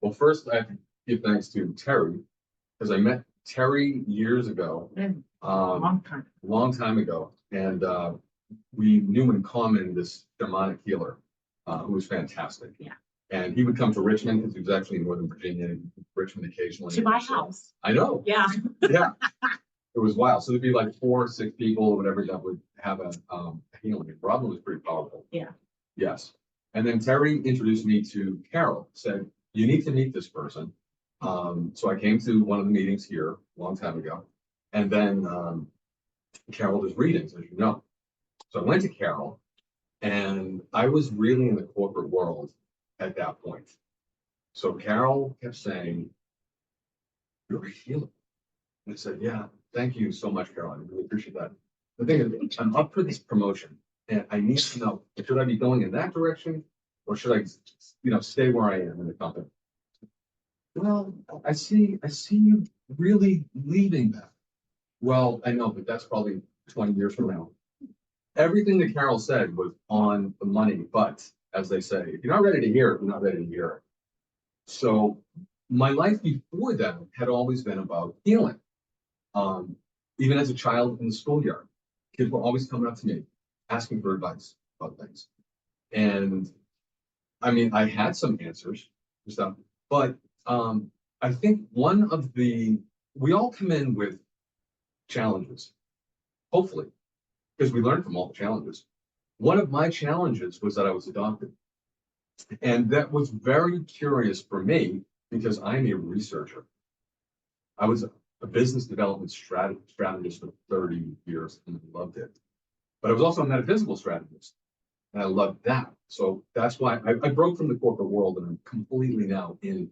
Well, first I have to give thanks to Terry, because I met Terry years ago, long time ago, and we knew in common this shamanic healer who was fantastic. Yeah. And he would come to Richmond because he was actually in Northern Virginia, Richmond occasionally. To my house. I know. Yeah. Yeah. It was wild. So there'd be like 4 or 6 people or whatever that would have a healing. Robin was pretty powerful. Yeah. Yes. And then Terry introduced me to Carol, said, you need to meet this person. So I came to one of the meetings here a long time ago. And then Carol does readings, as you know. So I went to Carol, and I was really in the corporate world at that point. So Carol kept saying, you're a healer. And I said, yeah, thank you so much, Carol. I really appreciate that. The thing is, I'm up for this promotion, and I need to know, should I be going in that direction, or should I, stay where I am in the company? Well, I see you really leaving that. Well, I know, but that's probably 20 years from now. Everything that Carol said was on the money, but as they say, if you're not ready to hear it, you're not ready to hear it. So my life before that had always been about healing. Even as a child in the schoolyard, kids were always coming up to me, asking for advice about things. And I mean, I had some answers and stuff, but I think we all come in with challenges, hopefully, because we learn from all the challenges. One of my challenges was that I was adopted. And that was very curious for me because I'm a researcher. I was a business development strategist for 30 years and loved it. But I was also a metaphysical strategist, and I loved that. So that's why I broke from the corporate world, and I'm completely now in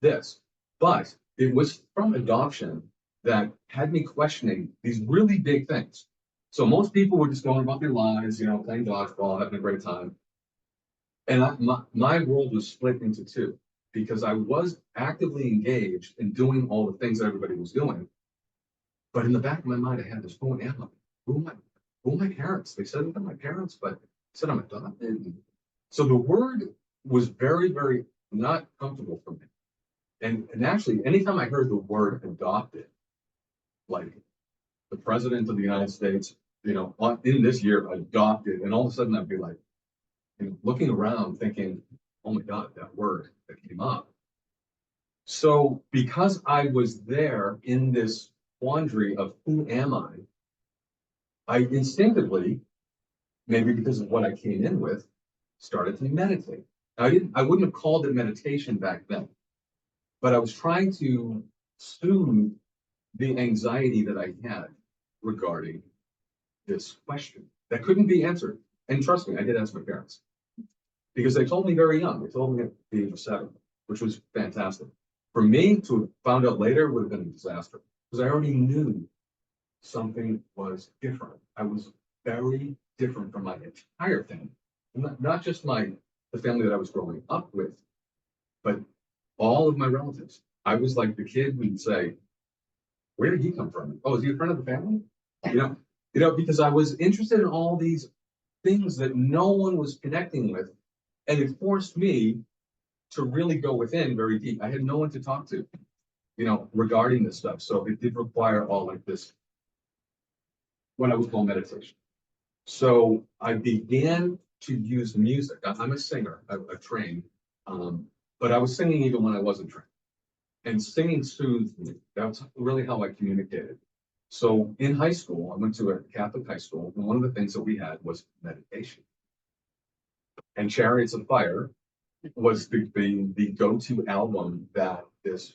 this. But it was from adoption that had me questioning these really big things. So most people were just going about their lives, playing dodgeball, having a great time. And my world was split into 2 because I was actively engaged in doing all the things that everybody was doing. But in the back of my mind, I had this, who am I? Who are my parents? They said they're my parents, but I said I'm adopted. So the word was very, very not comfortable for me. And actually, anytime I heard the word adopted, like the president of the United States, in this year adopted, and all of a sudden I'd be like, looking around thinking, oh my God, that word that came up. So because I was there in this quandary of who am I instinctively, maybe because of what I came in with, started to meditate. I wouldn't have called it meditation back then, but I was trying to soothe the anxiety that I had regarding this question that couldn't be answered. And trust me, I did ask my parents because they told me very young. They told me at the age of 7, which was fantastic. For me to have found out later would have been a disaster because I already knew something was different. I was very different from my entire family, not just the family that I was growing up with, but all of my relatives. I was like the kid who'd say, where did he come from? Oh, is he a friend of the family? Because I was interested in all these things that no one was connecting with. And it forced me to really go within very deep. I had no one to talk to, regarding this stuff. So it did require all like this, what I would call meditation. So I began to use music. I'm a singer, I trained, but I was singing even when I wasn't trained. And singing soothed me. That's really how I communicated. So in high school, I went to a Catholic high school, and one of the things that we had was meditation. And Chariots of Fire was the go-to album that this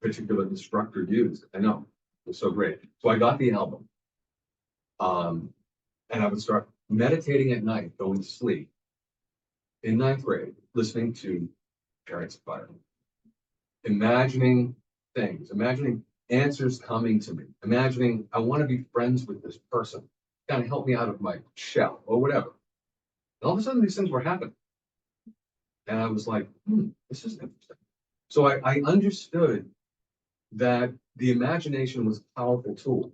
particular instructor used. I know, it was so great. So I got the album, and I would start meditating at night, going to sleep in 9th grade, listening to Chariots of Fire, imagining things, imagining answers coming to me, imagining I want to be friends with this person, kind of help me out of my shell or whatever. And all of a sudden, these things were happening. And I was like, this is interesting. So I understood that the imagination was a powerful tool.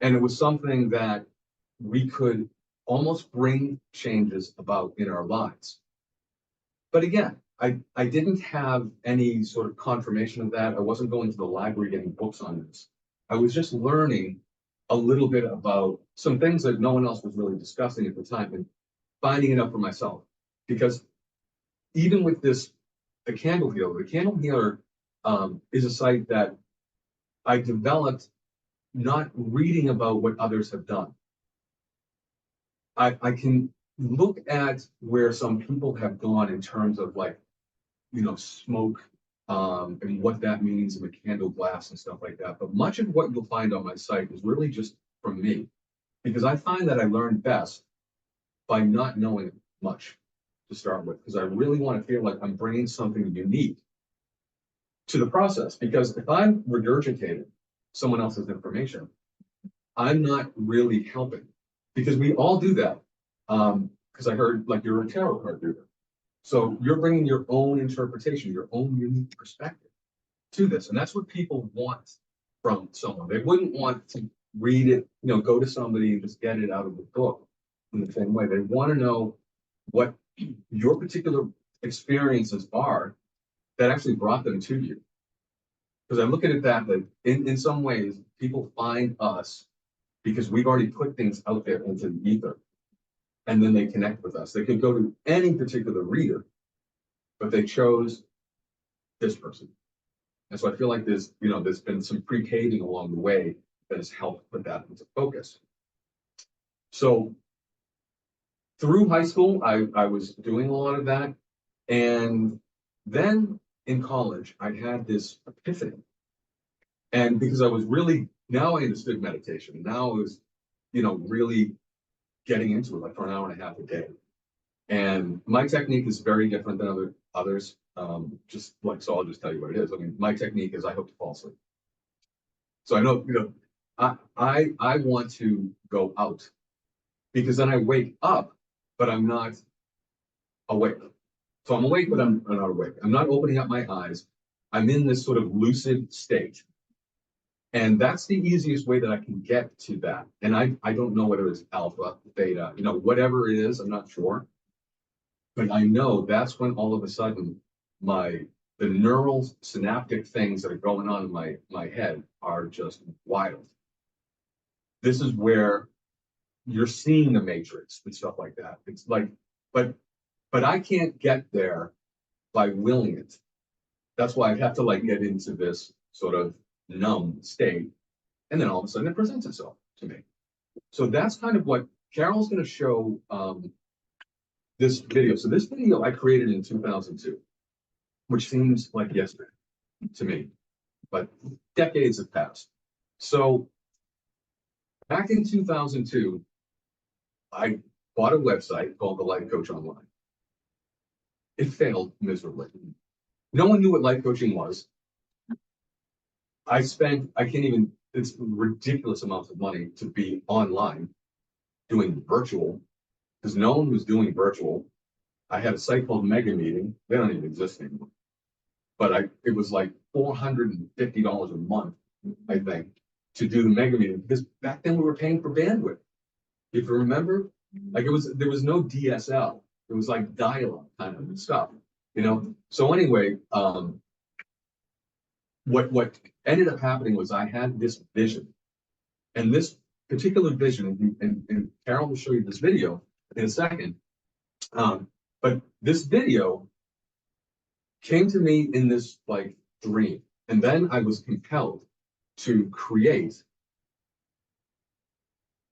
And it was something that we could almost bring changes about in our lives. But again, I didn't have any sort of confirmation of that. I wasn't going to the library getting books on this. I was just learning a little bit about some things that no one else was really discussing at the time and finding it out for myself. Because even with this, the Candle Healer is a site that I developed not reading about what others have done. I can look at where some people have gone in terms of like, smoke, and what that means in the candle glass and stuff like that. But much of what you'll find on my site is really just from me, because I find that I learn best by not knowing much to start with, because I really want to feel like I'm bringing something unique to the process. Because if I'm regurgitating someone else's information, I'm not really helping, because we all do that. Because I heard like you're a tarot card reader. So you're bringing your own interpretation, your own unique perspective to this. And that's what people want from someone. They wouldn't want to read it, go to somebody and just get it out of the book in the same way. They want to know what your particular experiences are that actually brought them to you. Because I look at it that in some ways, people find us because we've already put things out there into the ether. And then they connect with us. They could go to any particular reader, but they chose this person. And so I feel like there's been some pre-paving along the way that has helped put that into focus. So through high school, I was doing a lot of that. And then in college, I had this epiphany. And because now I understood meditation. Now I was, really getting into it like for an hour and a half a day. And my technique is very different than others. So I'll just tell you what it is. I mean, my technique is I hope to fall asleep. So I know, I want to go out because then I wake up, but I'm not awake. So I'm awake, but I'm not awake. I'm not opening up my eyes. I'm in this sort of lucid state. And that's the easiest way that I can get to that. And I don't know whether it's alpha, beta, whatever it is, I'm not sure. But I know that's when all of a sudden the neural synaptic things that are going on in my head are just wild. This is where you're seeing the matrix and stuff like that. It's like, but I can't get there by willing it. That's why I have to get into this sort of numb state, and then all of a sudden it presents itself to me. So that's kind of what Carol's going to show this video. So this video I created in 2002, which seems like yesterday to me, but decades have passed. So back in 2002, I bought a website called the Life Coach Online. It failed miserably. No one knew what life coaching was. It's ridiculous amounts of money to be online doing virtual, because no one was doing virtual. I had a site called Mega Meeting. They don't even exist anymore. But it was like $450 a month, I think, to do the Mega Meeting, because back then we were paying for bandwidth. If you remember, there was no DSL. It was like dial-up kind of stuff, So anyway, what ended up happening was I had this vision, and this particular vision, and Carol will show you this video in a second, but this video came to me in this dream, and then I was compelled to create.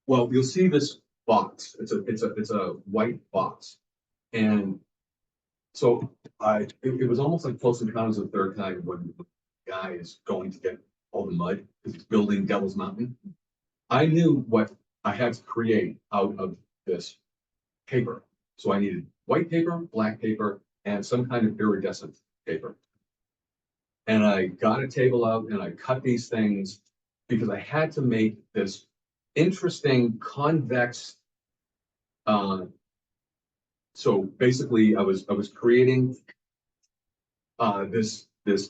Well, you'll see this box. It's a white box, and so it was almost like Close Encounters of the Third Kind when the guy is going to get all the mud because he's building Devil's Mountain. I knew what I had to create out of this paper. So I needed white paper, black paper, and some kind of iridescent paper. And I got a table out and I cut these things because I had to make this interesting convex. So basically, I was creating this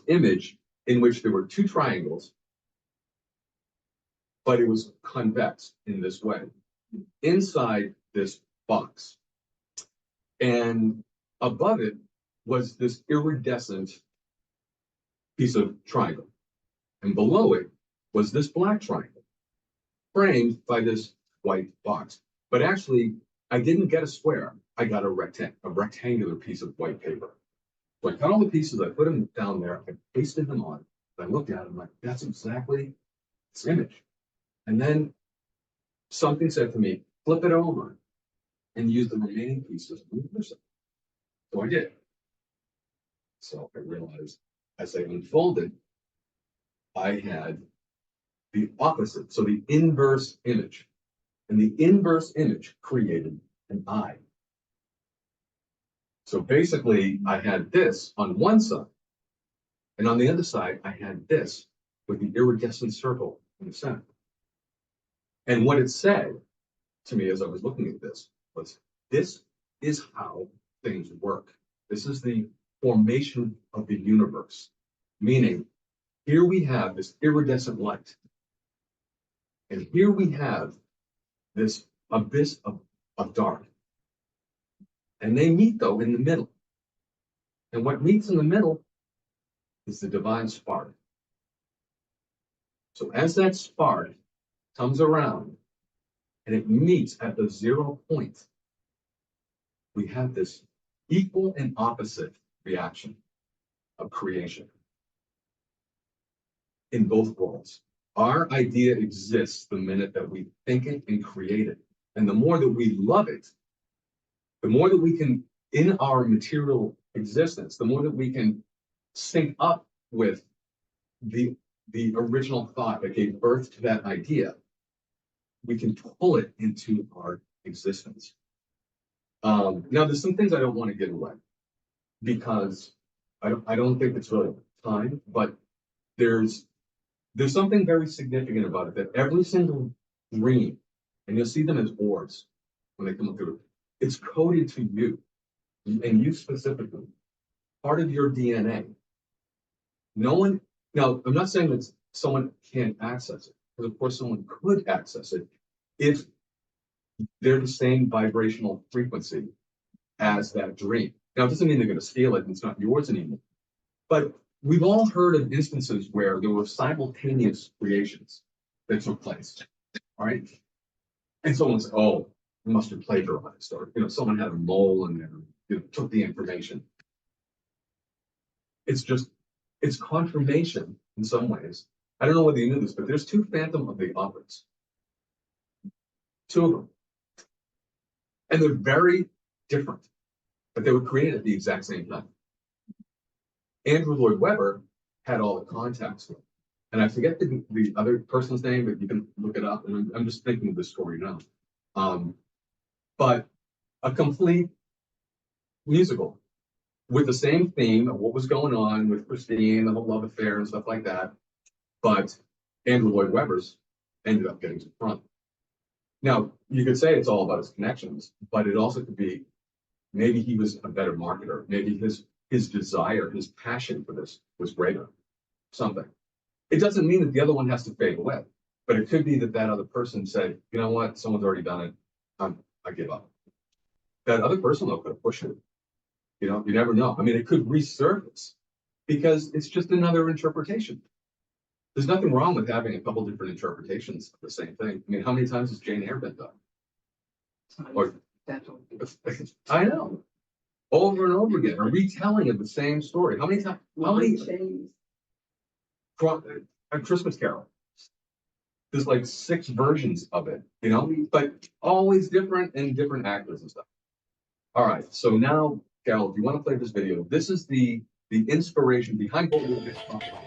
image in which there were two triangles, but it was convex in this way inside this box, and above it was this iridescent piece of triangle. And below it was this black triangle, framed by this white box. But actually, I didn't get a square. I got a rectangular piece of white paper. So I cut all the pieces, I put them down there, I pasted them on. I looked at them like, that's exactly this image. And then something said to me, flip it over and use the remaining pieces to reverse it. So I did. So I realized as I unfolded, I had the opposite, so the inverse image. And the inverse image created an eye. So basically, I had this on one side, and on the other side, I had this with the iridescent circle in the center. And what it said to me as I was looking at this was, this is how things work. This is the formation of the universe. Meaning, here we have this iridescent light. And here we have this abyss of dark. And they meet, though, in the middle. And what meets in the middle is the divine spark. So as that spark comes around and it meets at the 0 point, we have this equal and opposite reaction of creation in both worlds. Our idea exists the minute that we think it and create it. And the more that we love it, the more that we can, in our material existence, the more that we can sync up with the original thought that gave birth to that idea, we can pull it into our existence. Now, there's some things I don't want to give away because I don't think it's really time, but there's something very significant about it, that every single dream, and you'll see them as orbs when they come through, it's coded to you, and you specifically, part of your DNA. No one, now, I'm not saying that someone can't access it, because of course someone could access it if they're the same vibrational frequency as that dream. Now, it doesn't mean they're going to steal it and it's not yours anymore. But we've all heard of instances where there were simultaneous creations that took place, all right? And someone said, oh, you must have plagiarized, or someone had a mole in there, took the information. It's confirmation in some ways. I don't know whether you knew this, but there's 2 Phantom of the Operas. 2 of them. And they're very different, but they were created at the exact same time. Andrew Lloyd Webber had all the contacts with, and I forget the other person's name, but you can look it up. And I'm just thinking of this story now. But a complete musical with the same theme of what was going on with Christine and the love affair and stuff like that. But Andrew Lloyd Webber's ended up getting to the front. Now, you could say it's all about his connections, but it also could be maybe he was a better marketer. Maybe his desire, his passion for this was greater, something. It doesn't mean that the other one has to fade away, but it could be that other person said, you know what, someone's already done it, I give up. That other person, though, could have pushed it. You never know. I mean, it could resurface because it's just another interpretation. There's nothing wrong with having a couple different interpretations of the same thing. I mean, how many times has Jane Eyre been done? Or, I know. Over and over again, a retelling of the same story. How many times? A Christmas Carol. There's like 6 versions of it, but always different and different actors and stuff. All right, so now, Carol, if you want to play this video, this is the inspiration behind what we're talking about.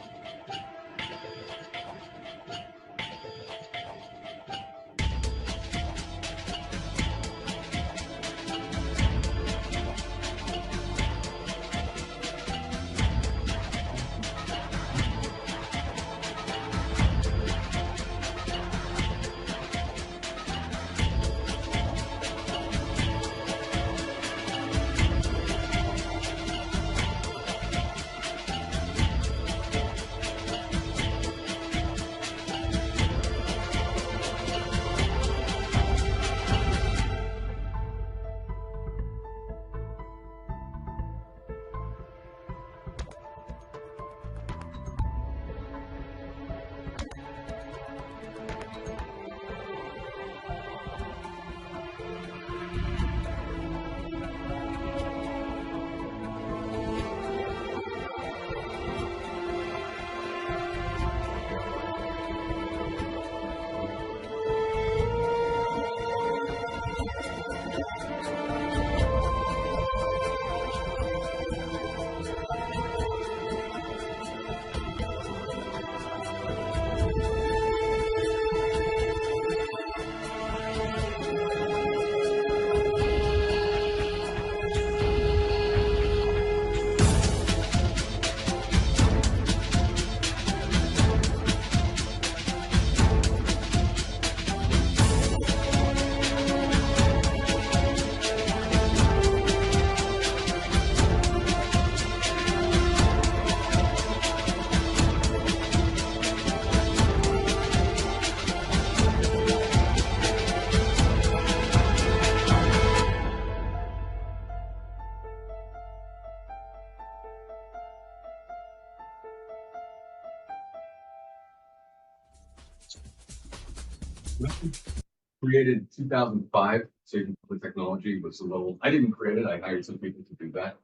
created 2005. Safety technology was a little. I didn't create it. I hired some people to do that.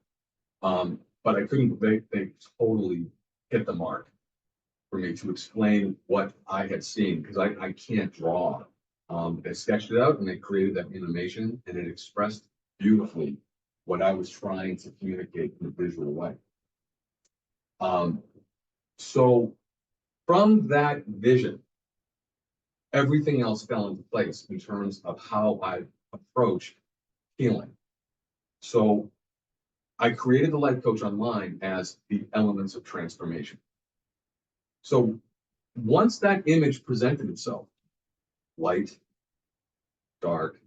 But I couldn't. They totally hit the mark for me to explain what I had seen because I can't draw. They sketched it out and they created that animation and it expressed beautifully what I was trying to communicate in a visual way. So from that vision, everything else fell into place in terms of how I approach healing. So I created the Life Coach Online as the elements of transformation. So once that image presented itself, light, dark,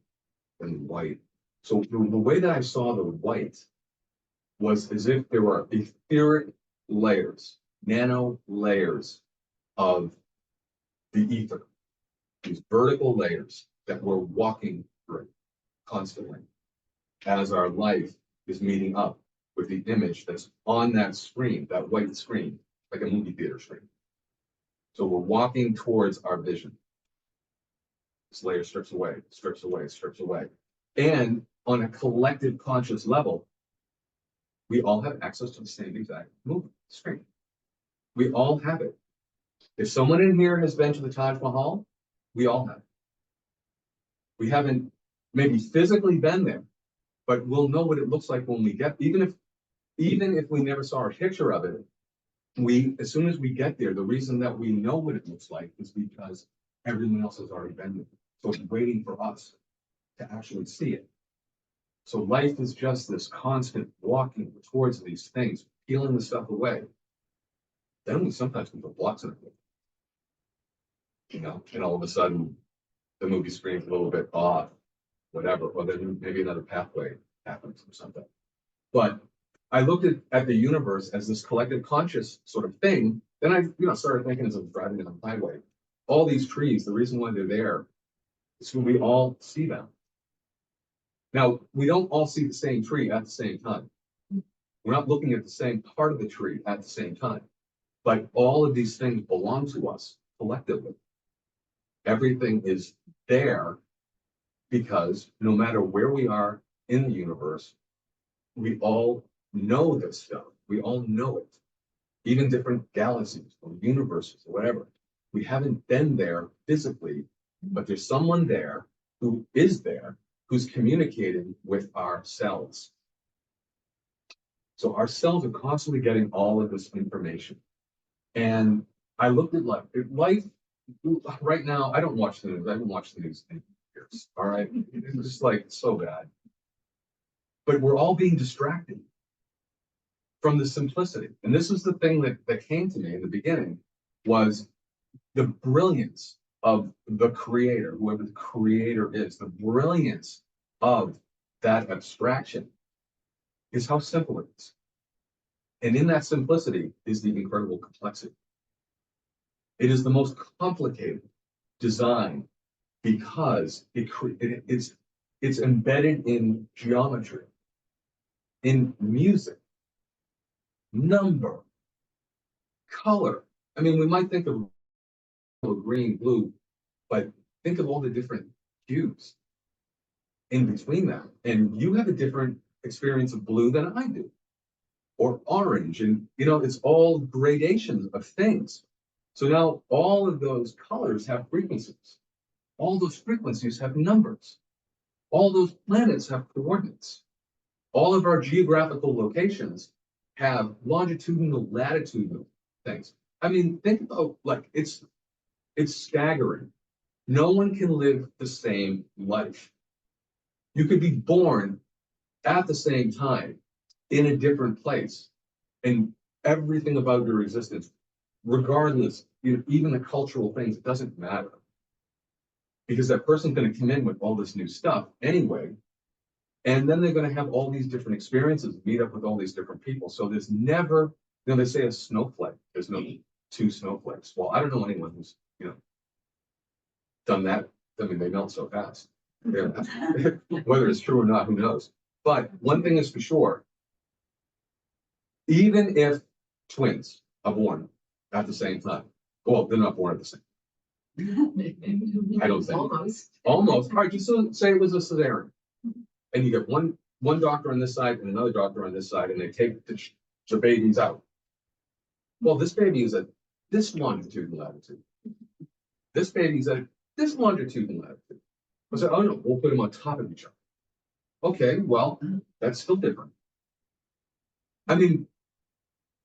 and white. So the way that I saw the white was as if there were etheric layers, nano layers of the ether, these vertical layers that we're walking through constantly as our life is meeting up with the image that's on that screen, that white screen, like a movie theater screen. So we're walking towards our vision. This layer strips away, strips away, strips away. And on a collective conscious level, we all have access to the same exact movie screen. We all have it. If someone in here has been to the Taj Mahal, we all have it. We haven't maybe physically been there, but we'll know what it looks like when we get, even if we never saw a picture of it, as soon as we get there, the reason that we know what it looks like is because everyone else has already been there. So it's waiting for us to actually see it. So life is just this constant walking towards these things, peeling the stuff away. Then we sometimes can put blocks in it, and all of a sudden the movie screen's a little bit off, whatever, or then maybe another pathway happens or something. But I looked at the universe as this collective conscious sort of thing. Then I started thinking as I was driving down the highway, all these trees, the reason why they're there is when we all see them. Now, we don't all see the same tree at the same time. We're not looking at the same part of the tree at the same time. But all of these things belong to us collectively. Everything is there because no matter where we are in the universe, we all know this stuff. We all know it. Even different galaxies or universes or whatever. We haven't been there physically, but there's someone there who is there who's communicating with our cells. So our cells are constantly getting all of this information. And I looked at life right now. I don't watch the news. I haven't watched the news in years. All right. It's just like so bad. But we're all being distracted from the simplicity. And this is the thing that came to me in the beginning was the brilliance of the creator, whoever the creator is, the brilliance of that abstraction is how simple it is. And in that simplicity is the incredible complexity. It is the most complicated design because it's embedded in geometry, in music, number, color. I mean, we might think of green, blue, but think of all the different hues in between them. And you have a different experience of blue than I do, or orange. And, it's all gradations of things. So now all of those colors have frequencies. All those frequencies have numbers. All those planets have coordinates. All of our geographical locations have longitudinal, latitudinal things. I mean, think about it's staggering. No one can live the same life. You could be born at the same time in a different place, and everything about your existence, regardless, even the cultural things, it doesn't matter. Because that person's going to come in with all this new stuff anyway, and then they're going to have all these different experiences, meet up with all these different people. So there's never, they say a snowflake, there's no two snowflakes. Well, I don't know anyone who's, done that. I mean, they melt so fast. Whether it's true or not, who knows? But one thing is for sure, even if twins are born at the same time, well, they're not born at the same time. I don't think. Almost. Almost. All right, just say it was a cesarean. And you get one doctor on this side and another doctor on this side, and they take the babies out. Well, this baby is at this longitude and latitude. This baby's at this longitude and latitude. I said, oh no, we'll put them on top of each other. Okay, well, that's still different. I mean,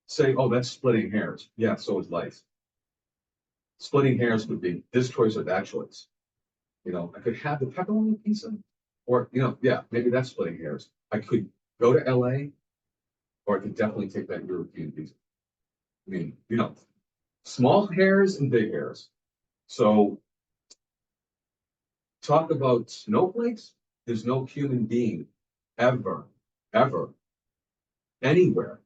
say, oh, that's splitting hairs. Yeah, so is life. Splitting hairs would be this choice or that choice. You know, I could have the pepperoni pizza, or, you know, yeah, maybe that's splitting hairs. I could go to LA, or I could definitely take that European visa. I mean, you know, small hairs and big hairs. So talk about snowflakes. There's no human being ever, anywhere,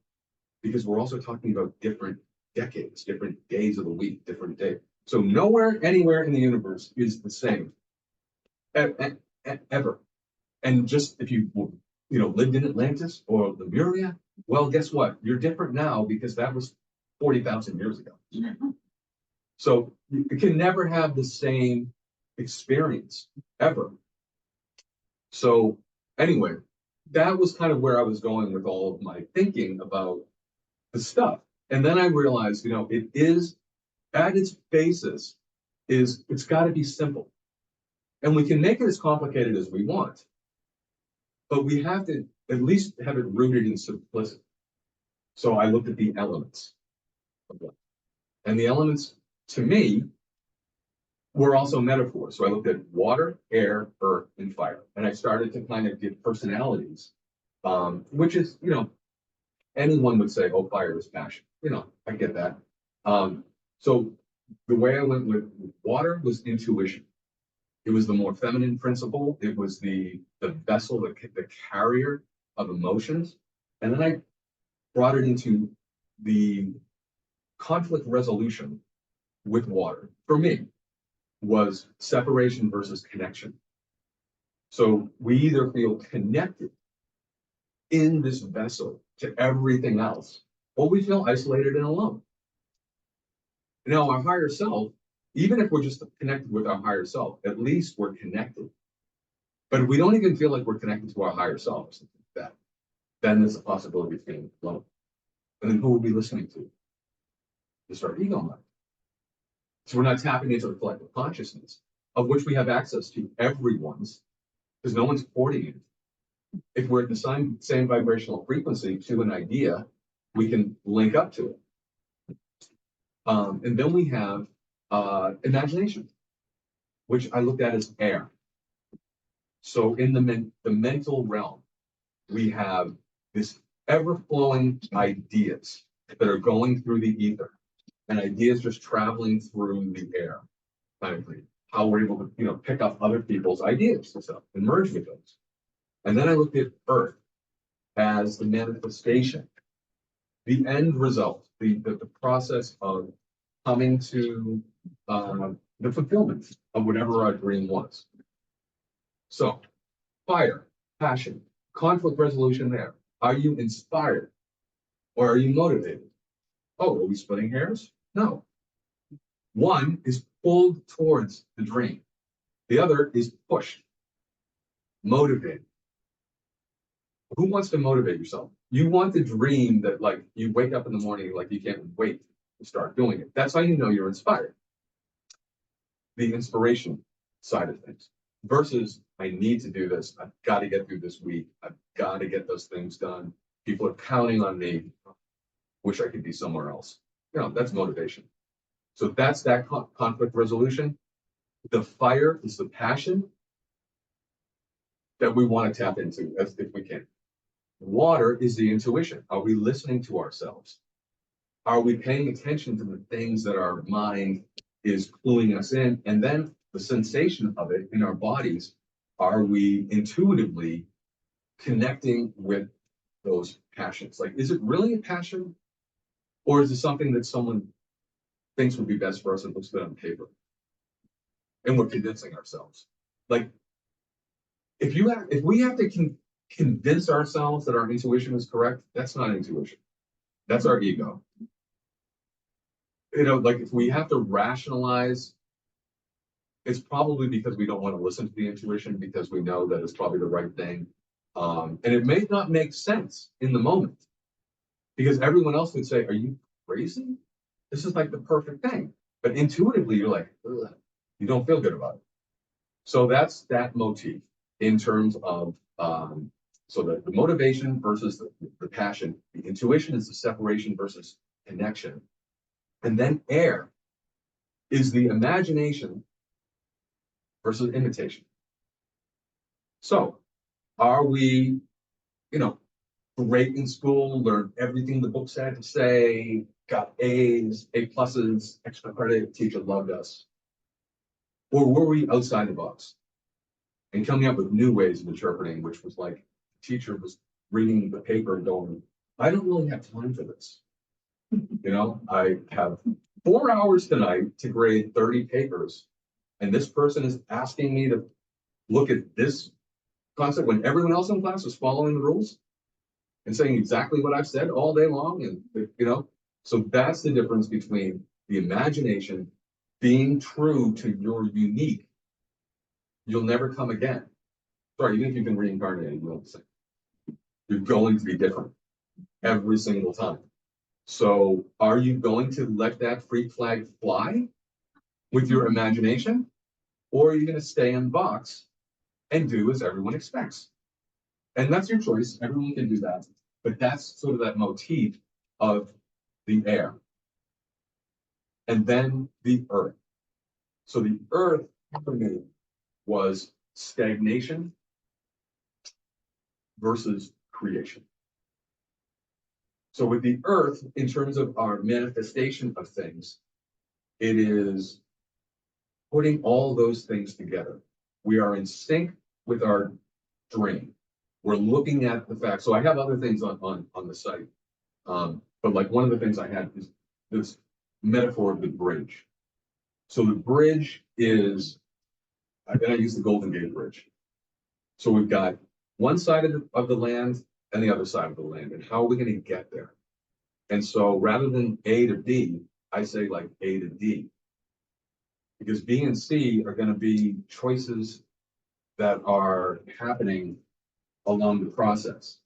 because we're also talking about different decades, different days of the week, different days. So nowhere, anywhere in the universe is the same, ever. And just if you lived in Atlantis or Lemuria, well, guess what? You're different now because that was 40,000 years ago. So you can never have the same experience ever. So anyway, that was kind of where I was going with all of my thinking about the stuff. And then I realized, it is at its basis it's got to be simple. And we can make it as complicated as we want, but we have to at least have it rooted in simplicity. So I looked at the elements of life. And the elements, to me, were also metaphors. So I looked at water, air, earth, and fire. And I started to kind of give personalities, which is, anyone would say, oh, fire is passion. I get that. So the way I went with water was intuition. It was the more feminine principle. It was the vessel, the carrier of emotions. And then I brought it into the conflict resolution with water. For me, was separation versus connection. So we either feel connected in this vessel to everything else, or we feel isolated and alone. Now, our higher self, even if we're just connected with our higher self, at least we're connected. But if we don't even feel like we're connected to our higher self, something like that, then there's a possibility of feeling alone. And then who will be listening to? Just our ego mind. So we're not tapping into the collective consciousness, of which we have access to everyone's, because no one's hoarding it. If we're at the same vibrational frequency to an idea, we can link up to it. And then we have imagination, which I looked at as air. So in the mental realm, we have this ever-flowing ideas that are going through the ether, and ideas just traveling through the air, kind of thing. How we're able to, pick up other people's ideas and stuff and merge with those. And then I looked at Earth as the manifestation, the end result, the process of coming to the fulfillment of whatever our dream was. So, fire, passion, conflict resolution there. Are you inspired or are you motivated? Oh, are we splitting hairs? No. One is pulled towards the dream. The other is pushed, motivated. Who wants to motivate yourself? You want the dream that, like, you wake up in the morning, like, you can't wait to start doing it. That's how you know you're inspired. The inspiration side of things versus I need to do this. I've got to get through this week. I've got to get those things done. People are counting on me. Wish I could be somewhere else. That's motivation. So that's that conflict resolution. The fire is the passion that we want to tap into as if we can. Water is the intuition. Are we listening to ourselves? Are we paying attention to the things that our mind is cluing us in? And then the sensation of it in our bodies, are we intuitively connecting with those passions? Like, is it really a passion? Or is it something that someone thinks would be best for us and looks good on paper? And we're convincing ourselves. Like, if we have to convince ourselves that our intuition is correct, that's not intuition. That's our ego. Like, if we have to rationalize it's probably because we don't want to listen to the intuition because we know that it's probably the right thing. And it may not make sense in the moment because everyone else would say, are you crazy? This is like the perfect thing. But intuitively, you're like, ugh, you don't feel good about it. So that's that motif in terms of, so the motivation versus the passion. The intuition is the separation versus connection. And then air is the imagination versus imitation. So are we, great in school, learned everything the books had to say, got A's, A pluses, extra credit, teacher loved us? Or were we outside the box and coming up with new ways of interpreting, which was like the teacher was reading the paper and going, I don't really have time for this. I have 4 hours tonight to grade 30 papers, and this person is asking me to look at this concept when everyone else in class is following the rules and saying exactly what I've said all day long. And, so that's the difference between the imagination being true to your unique. You'll never come again. Sorry, even if you've been reincarnated, you're going to be different every single time. So are you going to let that freak flag fly with your imagination? Or are you going to stay in the box and do as everyone expects? And that's your choice. Everyone can do that. But that's sort of that motif of the air. And then the earth. So the earth for me was stagnation versus creation. So with the earth, in terms of our manifestation of things, it is putting all those things together. We are in sync with our dream. We're looking at the facts. So I have other things on the site. But like one of the things I had is this metaphor of the bridge. So the bridge is, and I use the Golden Gate Bridge. So we've got one side of the land and the other side of the land. And how are we going to get there? And so rather than A to B, I say like A to D. Because B and C are going to be choices that are happening along the process.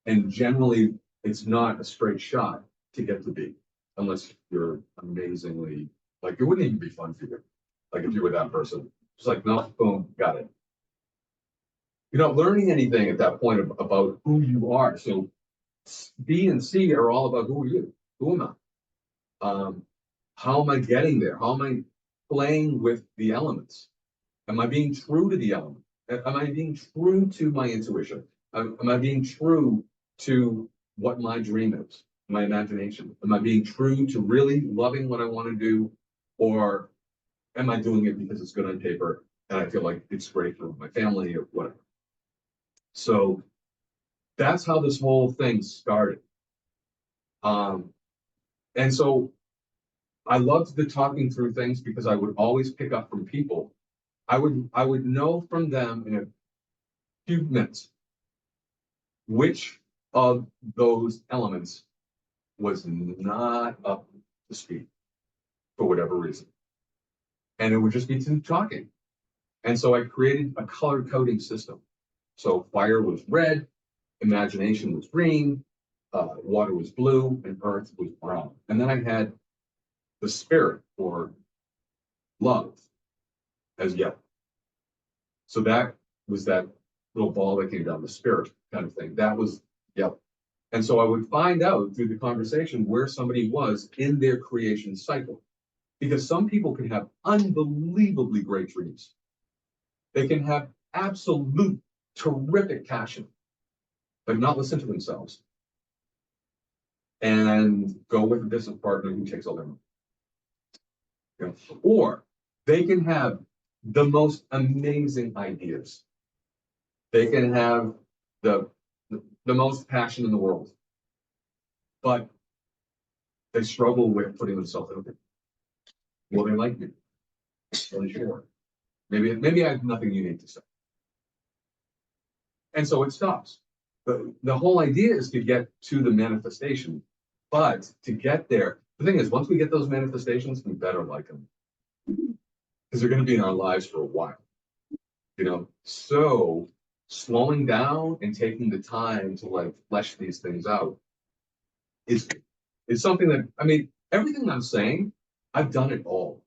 And generally, it's not a straight shot to get to B, unless you're amazingly, like, it wouldn't even be fun for you. Like, if you were that person, just like, no, boom, got it. You're not learning anything at that point about who you are. So B and C are all about who are you? Who am I? How am I getting there? How am I playing with the elements? Am I being true to the element? Am I being true to my intuition? Am I being true to what my dream is, my imagination? Am I being true to really loving what I want to do? Or am I doing it because it's good on paper and I feel like it's great for my family or whatever? So that's how this whole thing started. And so I loved the talking through things because I would always pick up from people. I would know from them in a few minutes which of those elements was not up to speed for whatever reason. And it would just be through talking. And so I created a color coding system. So fire was red, imagination was green, water was blue, and earth was brown. And then I had the spirit or love as yellow. So that was that little ball that came down, the spirit kind of thing. That was yellow. And so I would find out through the conversation where somebody was in their creation cycle. Because some people can have unbelievably great dreams. They can have absolute terrific passion, but not listen to themselves. And go with a business partner who takes all their money. Or they can have the most amazing ideas. They can have the most passion in the world, but they struggle with putting themselves out there. Will they like me? Really sure. Maybe I have nothing unique to say. And so it stops. The whole idea is to get to the manifestation, but to get there, the thing is, once we get those manifestations, we better like them. because they're going to be in our lives for a while, you know. So slowing down and taking the time to like flesh these things out is something that, I mean, everything I'm saying, I've done it all.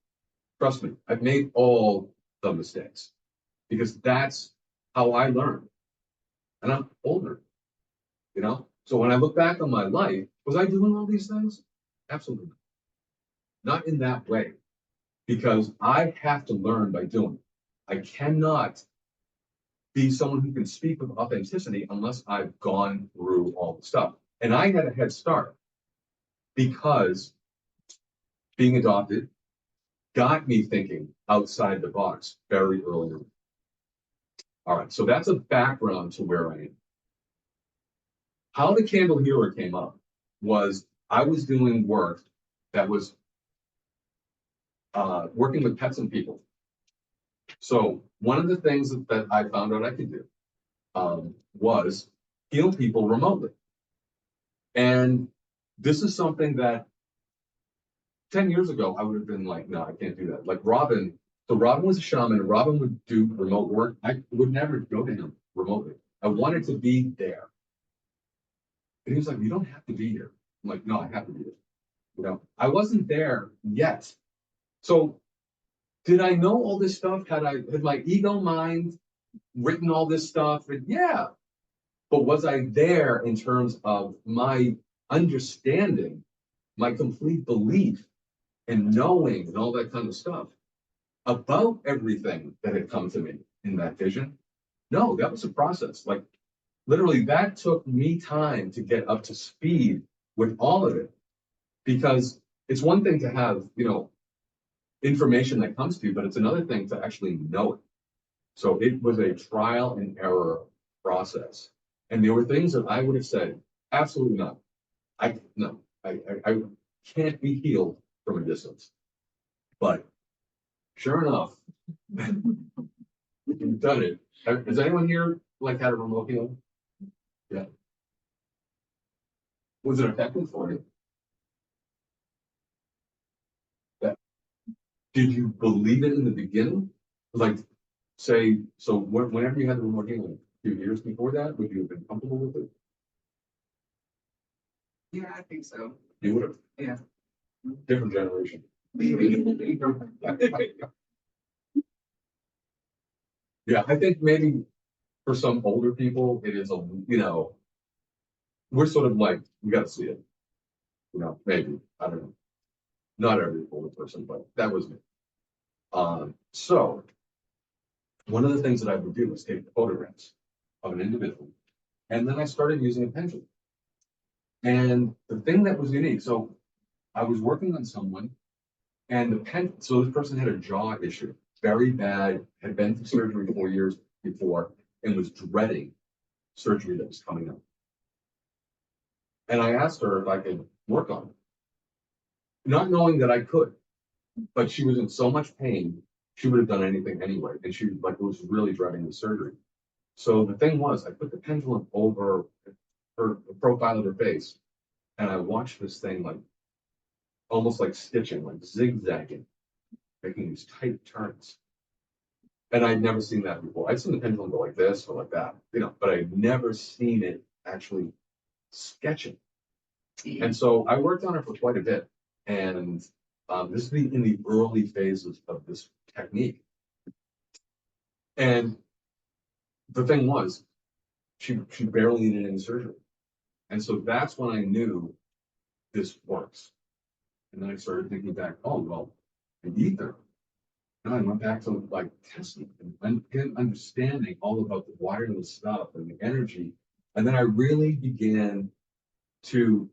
Trust me, I've made all the mistakes because that's how I learned. And I'm older, you know? So when I look back on my life, was I doing all these things? Absolutely not. Not in that way, because I have to learn by doing it. I cannot be someone who can speak with authenticity unless I've gone through all the stuff. And I had a head start because being adopted got me thinking outside the box very early on. All right, so that's a background to where I am. How the candle healer came up was I was doing work that was working with pets and people. So one of the things that I found out I could do was heal people remotely. And this is something that 10 years ago, I would have been like, no, I can't do that. Like Robin, so Robin was a shaman. Robin would do remote work. I would never go to him remotely. I wanted to be there. And he was like, you don't have to be here. I'm like, no, I have to be there. You know, I wasn't there yet. So did I know all this stuff? Had my ego mind written all this stuff? And yeah. But was I there in terms of my understanding, my complete belief and knowing and all that kind of stuff about everything that had come to me in that vision? No, that was a process. Like literally that took me time to get up to speed with all of it, because it's one thing to have, you know, information that comes to you, but it's another thing to actually know it. So it was a trial and error process. And there were things that I would have said, absolutely not. I can't be healed from a distance. But sure enough, we've done it. Has anyone here like had a remote healing? Yeah. Was it effective for you? Yeah. Did you believe it in the beginning? Like, say, so whenever you had the remote healing, a few years before that, would you have been comfortable with it? Yeah, I think so. You would have. Yeah. Different generation. Yeah, I think maybe for some older people, it is a, you know, we're sort of like, we got to see it. You know, maybe, I don't know. Not every older person, but that was me. So one of the things that I would do was take photographs of an individual, and then I started using a pendulum. And the thing that was unique, so I was working on someone, and so this person had a jaw issue, very bad, had been through surgery 4 years before, and was dreading surgery that was coming up. And I asked her if I could work on it, not knowing that I could, but she was in so much pain, she would have done anything anyway. And she like was really dreading the surgery. So the thing was, I put the pendulum over her the profile of her face, and I watched this thing like almost like stitching, like zigzagging, making these tight turns. And I'd never seen that before. I'd seen the pendulum go like this or like that, you know, but I'd never seen it actually sketching. And so I worked on it for quite a bit. And this is in the early phases of this technique. And the thing was, she barely needed any surgery. And so that's when I knew this works. And then I started thinking back, oh, well, the ether. And I went back to like testing and understanding all about the wireless stuff and the energy. And then I really began to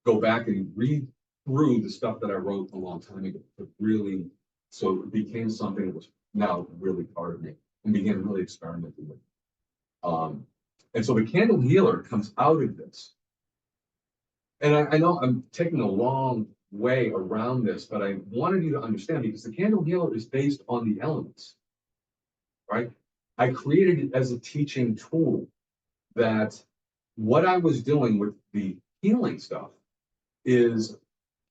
go back and read through the stuff that I wrote a long time ago. But really, so it became something that was now really part of me and began really experimenting with. And so the candle healer comes out of this. And I know I'm taking a long way around this, but I wanted you to understand because the candle healer is based on the elements, right? I created it as a teaching tool that what I was doing with the healing stuff is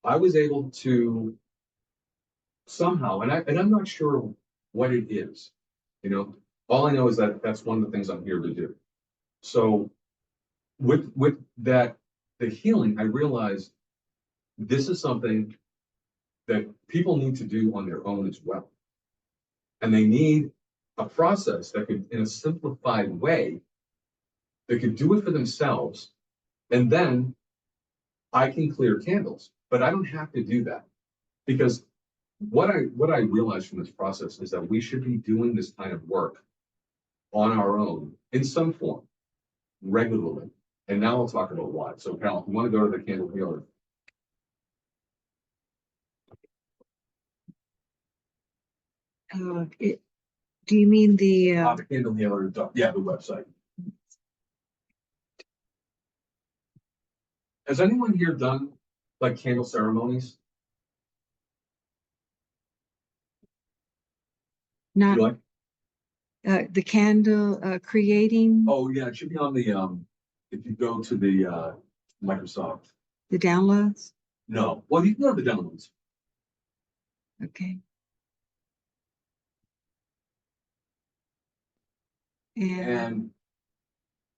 I was able to somehow, and I'm not sure what it is, you know, all I know is that that's one of the things I'm here to do. So with that, the healing, I realized this is something that people need to do on their own as well. And they need a process that could, in a simplified way, they could do it for themselves. And then I can clear candles, but I don't have to do that, because what I realized from this process is that we should be doing this kind of work on our own in some form regularly. And now I'll talk about why. So Carol, if you want to go to the candle healer. Do you mean the The candle healer, yeah, the website. Has anyone here done like candle ceremonies? not You like? the candle creating Oh yeah, it should be on the if you go to the Microsoft. the downloads? No, well you can go to the downloads. Okay. And And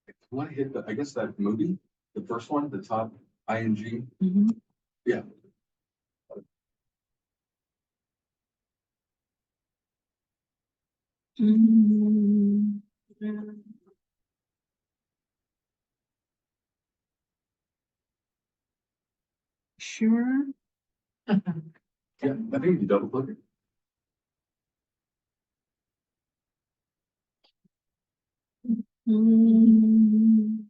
if you want to hit the, I guess that movie, the first one, the top ing. mhm. Yeah. Mm, sure. Yeah, I think you double click it. Mm,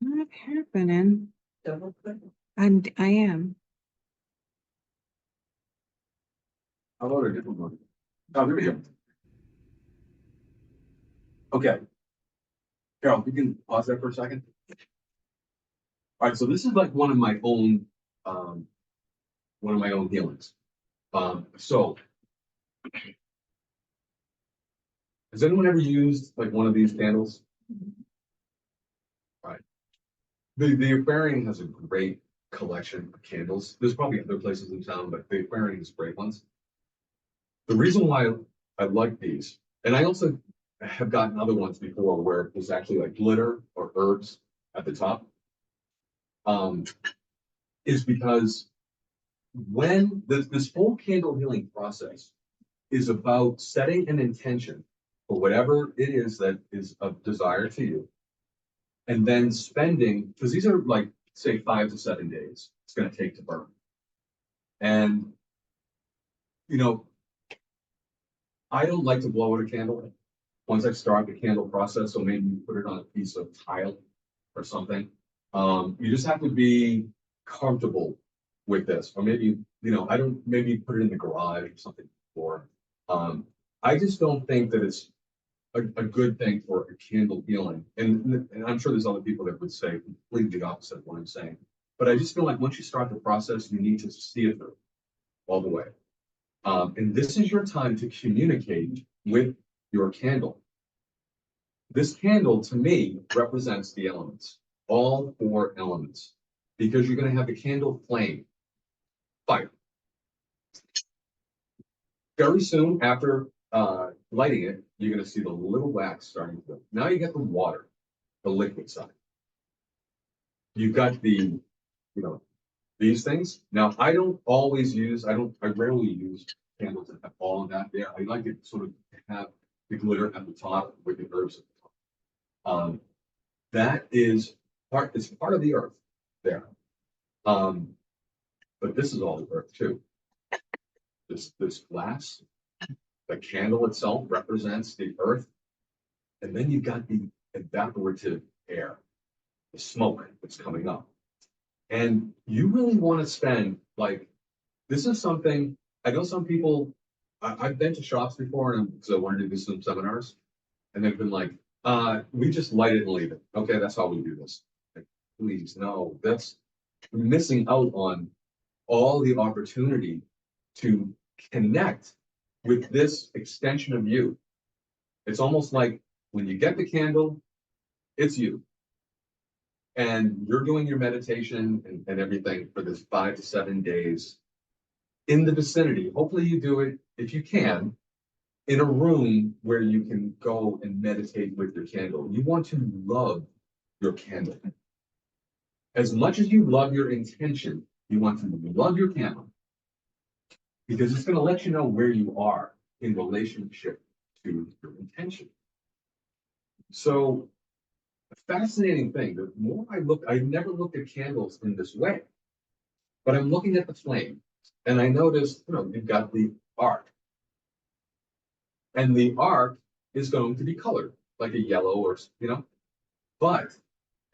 not happening. Double click. I am. How about a different one? Oh, there we go. Okay. Carol, you can pause that for a second. All right, so this is like um, one of my own healings. So has anyone ever used like one of these candles? All right. The aquarium has a great collection of candles. There's probably other places in town, but the aquarium has great ones. The reason why I like these, and I also have gotten other ones before where there's actually like glitter or herbs at the top, is because when this whole candle healing process is about setting an intention for whatever it is that is of desire to you, and then spending, because these are like, say, 5 to 7 days it's going to take to burn. And, you know, I don't like to blow out a candle once I start the candle process. So maybe you put it on a piece of tile or something. You just have to be comfortable with this, or maybe, you know, I don't, maybe put it in the garage or something. Or I just don't think that it's a good thing for a candle healing. And I'm sure there's other people that would say completely the opposite of what I'm saying. But I just feel like once you start the process, you need to see it through all the way. And this is your time to communicate with your candle. This candle, to me, represents the elements, all 4 elements, because you're going to have the candle flame, fire. Very soon after lighting it, you're going to see the little wax starting to. Now you get the water, the liquid side. You've got the, you know, these things. Now I rarely use candles that have all of that there. I like it sort of to have the glitter at the top with the herbs at the top. That is it's part of the earth there. But this is all the earth too. This glass, the candle itself represents the earth. And then you've got the evaporative air, the smoke that's coming up. And you really want to spend, like, this is something, I know some people, I've been to shops before and because I wanted to do some seminars, and they've been like, we just light it and leave it. Okay, that's how we do this. Like, please, no, that's missing out on all the opportunity to connect with this extension of you. It's almost like when you get the candle, it's you. And you're doing your meditation and everything for this 5 to 7 days in the vicinity. Hopefully you do it, if you can, in a room where you can go and meditate with your candle. You want to love your candle. As much as you love your intention, you want to love your candle, because it's going to let you know where you are in relationship to your intention. So, a fascinating thing, the more I look, I never looked at candles in this way, but I'm looking at the flame, and I noticed, you've got the arc. And the arc is going to be colored, like a yellow or, but,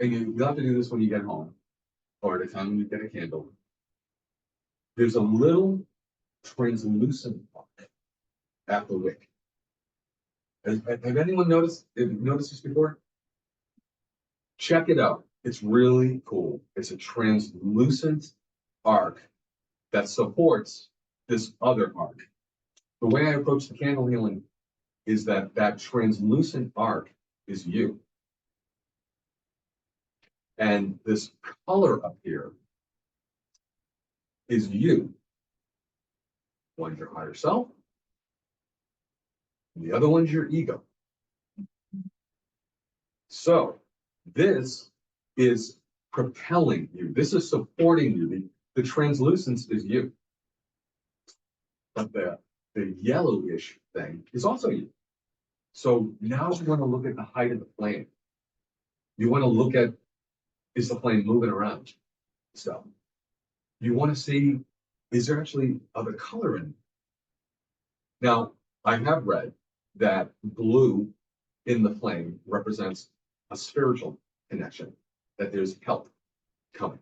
and you'll have to do this when you get home, or at a time when you get a candle. There's a little translucent arc at the wick. Have anyone noticed this before? Check it out. It's really cool. It's a translucent arc that supports this other arc. The way I approach the candle healing is that translucent arc is you. And this color up here is you. One's your higher self, and the other one's your ego. So this is propelling you. This is supporting you. The translucence is you. But the yellowish thing is also you. So now you want to look at the height of the flame. You want to look at, is the flame moving around? So you want to see, is there actually other color in it? Now, I have read that blue in the flame represents a spiritual connection, that there's help coming.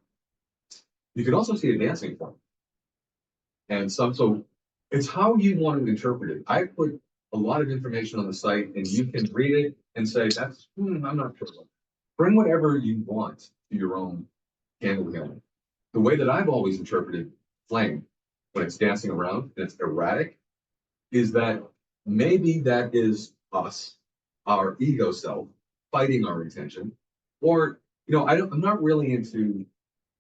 You can also see a dancing flame. And so it's how you want to interpret it. I put a lot of information on the site, and you can read it and say, I'm not sure. Bring whatever you want to your own candle healing. The way that I've always interpreted flame, when it's dancing around and it's erratic, is that maybe that is us, our ego self, fighting our intention. Or, I'm not really into,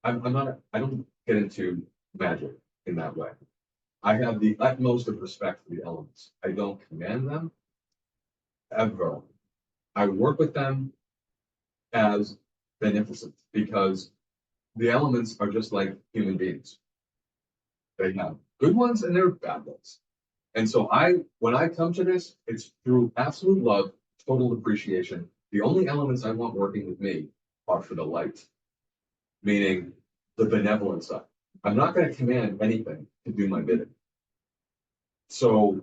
I don't get into magic in that way. I have the utmost of respect for the elements. I don't command them, ever. I work with them as beneficent, because the elements are just like human beings. They have good ones and they're bad ones. And so when I come to this, it's through absolute love, total appreciation. The only elements I want working with me are for the light, meaning the benevolent side. I'm not going to command anything to do my bidding. So,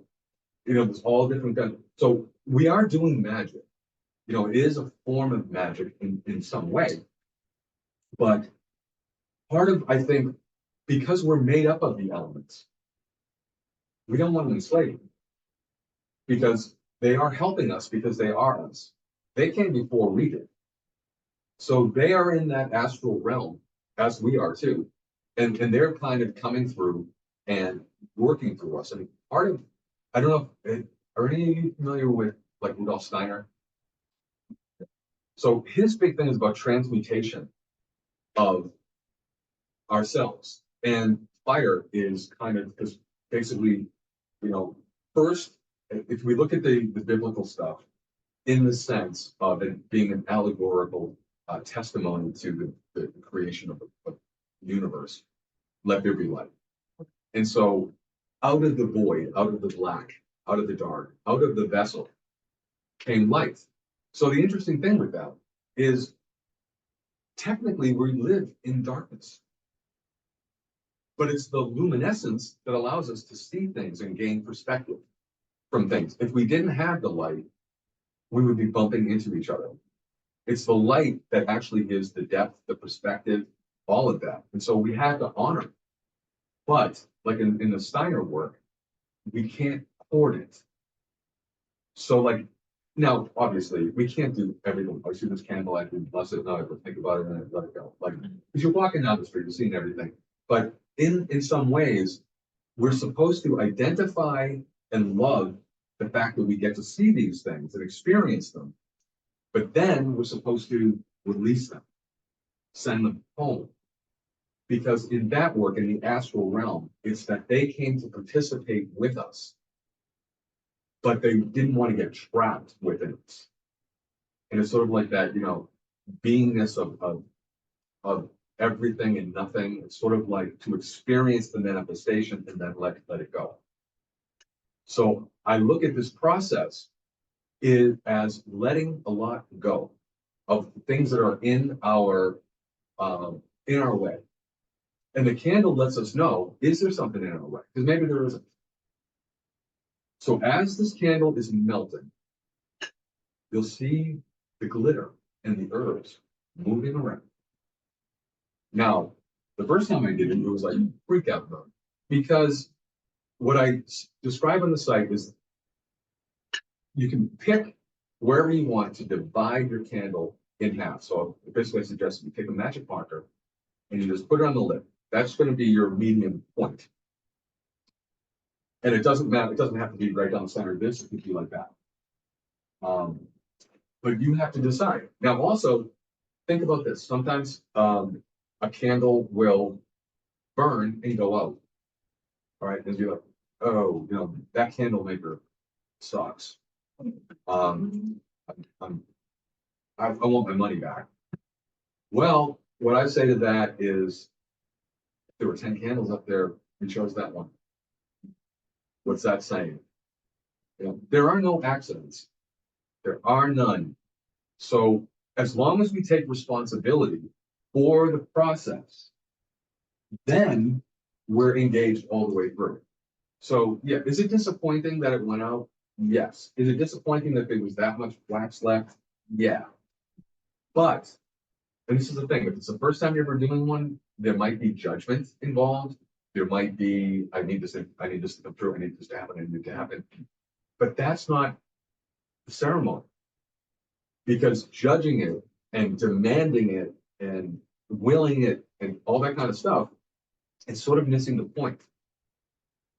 there's all different kinds. So we are doing magic. It is a form of magic in some way. But part of, I think, because we're made up of the elements, we don't want to enslave them, because they are helping us, because they are us. They came before we did. So they are in that astral realm, as we are too. And they're kind of coming through and working through us. And part of, I don't know, are any of you familiar with like Rudolf Steiner? So his big thing is about transmutation of ourselves. And fire is kind of, because basically, first, if we look at the biblical stuff, in the sense of it being an allegorical testimony to the creation of the universe, let there be light. And so out of the void, out of the black, out of the dark, out of the vessel came light. So the interesting thing with that is technically we live in darkness, but it's the luminescence that allows us to see things and gain perspective from things. If we didn't have the light, we would be bumping into each other. It's the light that actually gives the depth, the perspective, all of that. And so we have to honor it. But like in the Steiner work, we can't hoard it. So like, now, obviously, we can't do everything. I see this candle, I can bless it, no, I can think about it and let it go. Like, because you're walking down the street, you're seeing everything. But in some ways, we're supposed to identify and love the fact that we get to see these things and experience them. But then we're supposed to release them. send them home. Because in that work, in the astral realm, it's that they came to participate with us, but they didn't want to get trapped within us. And it's sort of like that, beingness of everything and nothing. It's sort of like to experience the manifestation and then let it go. So I look at this process as letting a lot go of things that are in our way. And the candle lets us know, is there something in our way? Because maybe there isn't. So as this candle is melting, you'll see the glitter and the herbs moving around. Now, the first time I did it, it was like freak out mode. Because what I describe on the site is you can pick wherever you want to divide your candle in half. So basically I suggest you take a magic marker and you just put it on the lip. That's going to be your medium point. And it doesn't matter, it doesn't have to be right down the center of this, it could be like that. But you have to decide. Now also, think about this. Sometimes a candle will burn and go out. All right, and you're like, oh, that candle maker sucks. I want my money back. Well, what I say to that is, if there were 10 candles up there, we chose that one. What's that saying? There are no accidents. There are none. So as long as we take responsibility for the process, then we're engaged all the way through. So yeah, is it disappointing that it went out? Yes. Is it disappointing that there was that much wax left? Yeah. But, and this is the thing, if it's the first time you're ever doing one, there might be judgment involved. There might be, I need this to come through, I need this to happen, I need it to happen. But that's not the ceremony. Because judging it and demanding it and willing it and all that kind of stuff, it's sort of missing the point.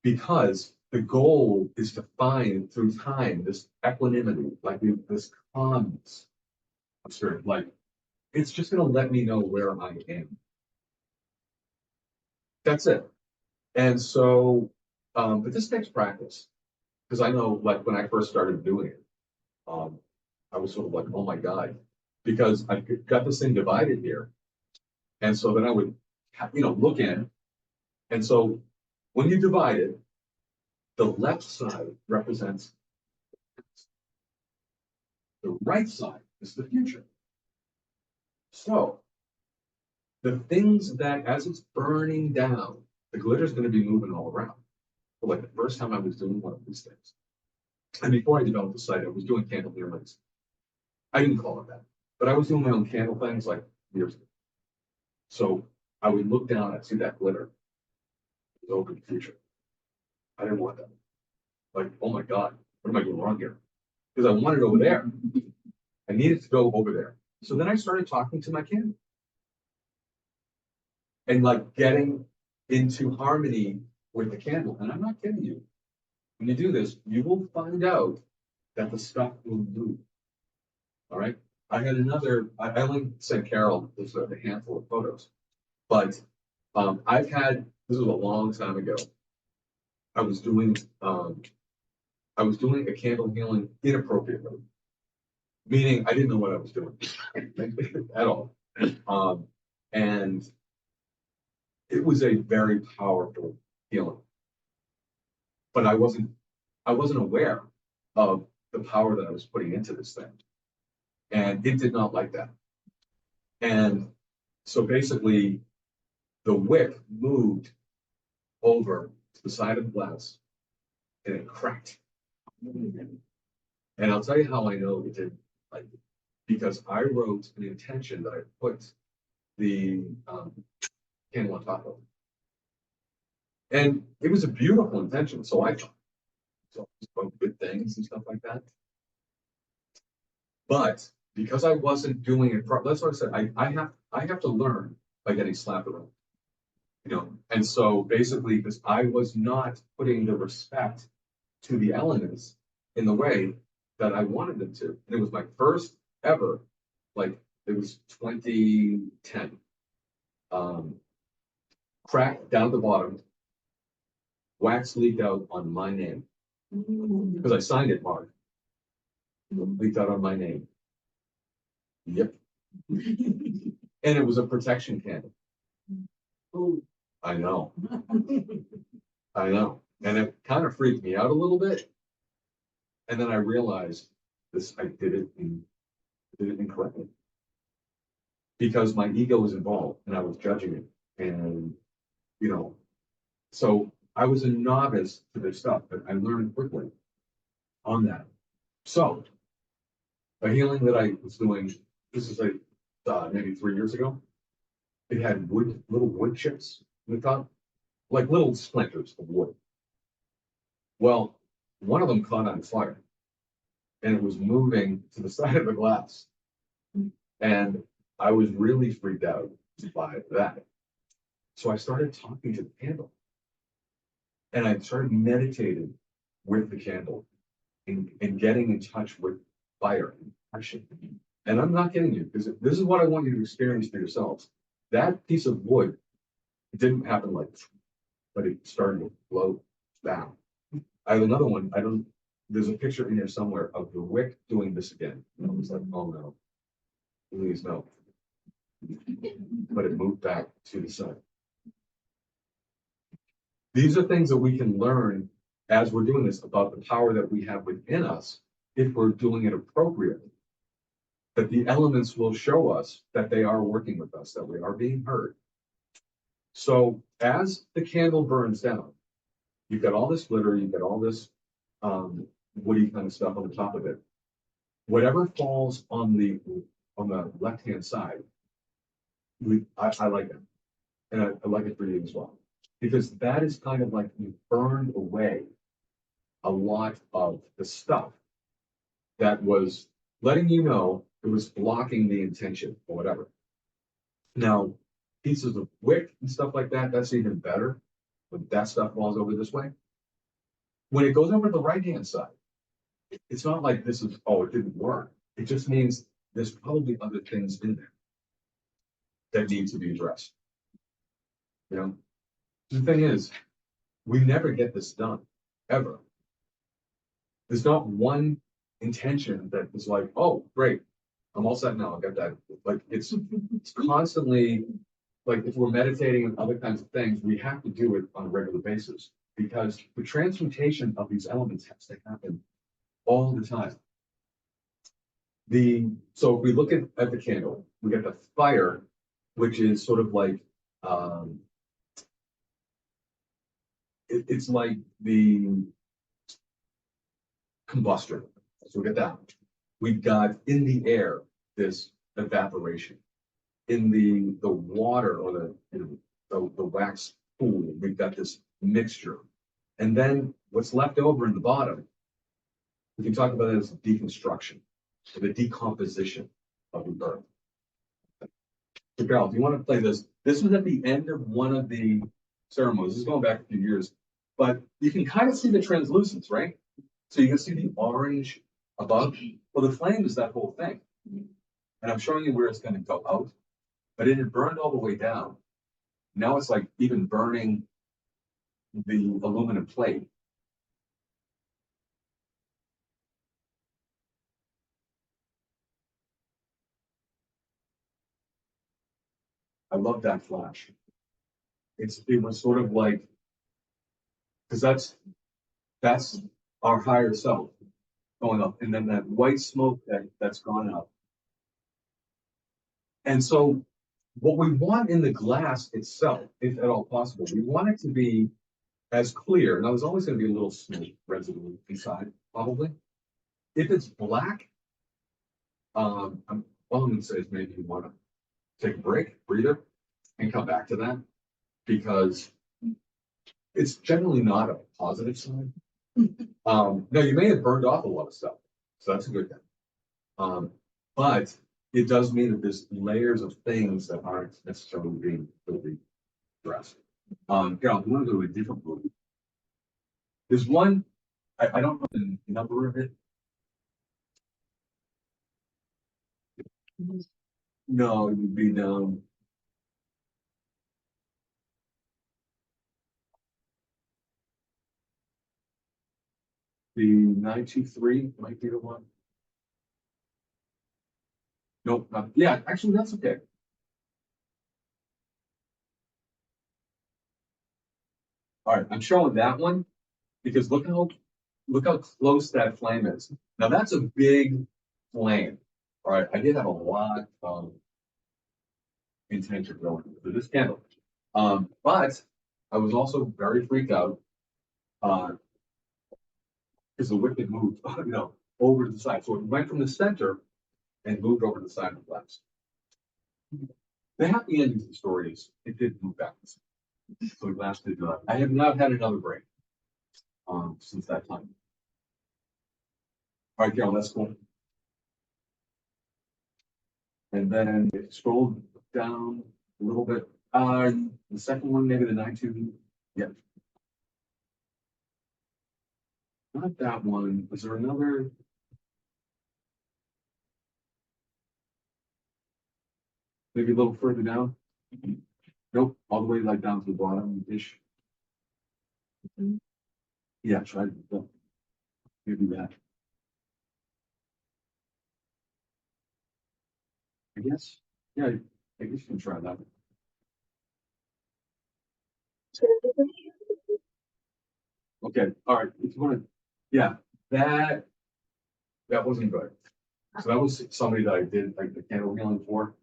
Because the goal is to find through time this equanimity, like this calmness. I'm sure, like, it's just going to let me know where I am. That's it. And so, but this takes practice. Because I know, like, when I first started doing it, I was sort of like, oh my God, because I got this thing divided here. And so then I would, look in. And so when you divide it, the left side represents the right side is the future. So the things that, as it's burning down, the glitter is going to be moving all around. But like the first time I was doing one of these things, and before I developed the site, I was doing candle healings. I didn't call it that, but I was doing my own candle things like years ago. So I would look down, I'd see that glitter. It was over the future. I didn't want that. Like, oh my God, what am I doing wrong here? Because I wanted it over there. I needed to go over there. So then I started talking to my candle. And like getting into harmony with the candle. And I'm not kidding you. When you do this, you will find out that the stuff will move. All right. I had another, I only sent Carol this a handful of photos, but I've had, this was a long time ago. I was doing a candle healing inappropriately, meaning I didn't know what I was doing at all. And it was a very powerful healing, but I wasn't aware of the power that I was putting into this thing. And it did not like that. And so basically the wick moved over to the side of the glass and it cracked. And I'll tell you how I know it did, like, because I wrote an intention that I put the candle on top of. And it was a beautiful intention. So I thought, so good things and stuff like that. But because I wasn't doing it properly, that's what I said. I have to learn by getting slapped around. And so basically, because I was not putting the respect to the elements in the way that I wanted them to. And it was my first ever, like it was 2010. crack down at the bottom, wax leaked out on my name because I signed it, Mark. Leaked out on my name. Yep. And it was a protection candle. I know. I know. And it kind of freaked me out a little bit. And then I realized I did it incorrectly. Because my ego was involved and I was judging it. And, so I was a novice to this stuff, but I learned quickly on that. So, a healing that I was doing, this is like maybe 3 years ago. It had little wood chips in the top, like little splinters of wood. Well, one of them caught on fire and it was moving to the side of the glass. And I was really freaked out by that. So I started talking to the candle. And I started meditating with the candle and getting in touch with fire and passion. And I'm not kidding you, because this is what I want you to experience for yourselves. That piece of wood, it didn't happen like this, but it started to float down. I have another one. There's a picture in there somewhere of the wick doing this again. And I was like, oh no, please no. But it moved back to the side. These are things that we can learn as we're doing this about the power that we have within us if we're doing it appropriately. That the elements will show us that they are working with us, that we are being heard. So as the candle burns down, you've got all this glitter, you've got all this woody kind of stuff on the top of it. Whatever falls on the left-hand side, I like it. And I like it for you as well. Because that is kind of like you burned away a lot of the stuff that was letting you know it was blocking the intention or whatever. Now, pieces of wick and stuff like that, that's even better when that stuff falls over this way. When it goes over the right-hand side, it's not like this is, oh, it didn't work. It just means there's probably other things in there that need to be addressed. The thing is, we never get this done, ever. There's not one intention that is like, oh, great, I'm all set now, I got that. Like, it's constantly, like, if we're meditating and other kinds of things, we have to do it on a regular basis because the transmutation of these elements has to happen all the time. So if we look at the candle, we get the fire, which is sort of like, it's like the combustion. So we get that. We've got in the air this evaporation. In the water or the wax pool, we've got this mixture. And then what's left over in the bottom, we can talk about it as deconstruction, or the decomposition of the earth. So Carol, if you want to play this was at the end of one of the ceremonies. This is going back a few years, but you can kind of see the translucence, right? So you can see the orange above. Well, the flame is that whole thing. And I'm showing you where it's going to go out, but it had burned all the way down. Now it's like even burning the aluminum plate. I love that flash. It was sort of like, because that's our higher self going up, and then that white smoke that's gone up. And so what we want in the glass itself, if at all possible, we want it to be as clear. Now there's always going to be a little smoke residue inside, probably. If it's black, all I'm going to say is maybe you want to take a break, breather, and come back to that, because it's generally not a positive sign. Now you may have burned off a lot of stuff, so that's a good thing. But it does mean that there's layers of things that aren't necessarily being fully addressed. Carol, I want to go to a different movie. There's one, I don't know the number of it. No, it would be The 923 might be the one. Nope, yeah, actually, that's okay. All right, I'm showing that one because look how close that flame is. Now that's a big flame. All right, I did have a lot of intention going into this candle. But I was also very freaked out because the wick had moved, over to the side. So it went from the center and moved over to the side of the flames. The happy ending to the story is it did move back. So it lasted. I have not had another break since that time. All right, Carol, that's cool. And then it scrolled down a little bit. The second one, maybe the 9-2. Yeah. Not that one. Is there another? Maybe a little further down? Nope, all the way like down to the bottom-ish. Yeah, try maybe that. I guess. Yeah, I guess you can try that. Okay, all right. If you want to, yeah, that wasn't good. So that was somebody that I did like the candle healing for.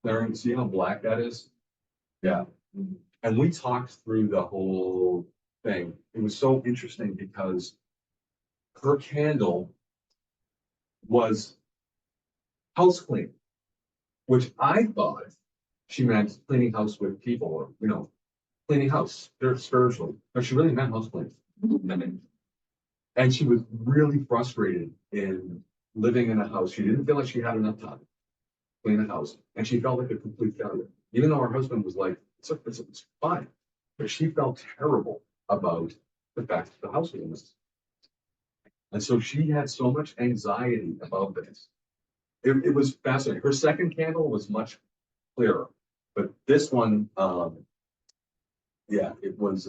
There, see how black that is? Yeah. And we talked through the whole thing. It was so interesting because her candle was house clean, which I thought she meant cleaning house with people or, cleaning house, they're spiritual, but she really meant house cleaning. And she was really frustrated in living in a house. She didn't feel like she had enough time to clean the house. And she felt like a complete failure, even though her husband was like, it's fine. But she felt terrible about the fact that the house was a mess. And so she had so much anxiety about this. It was fascinating. Her second candle was much clearer, but this one, yeah, it was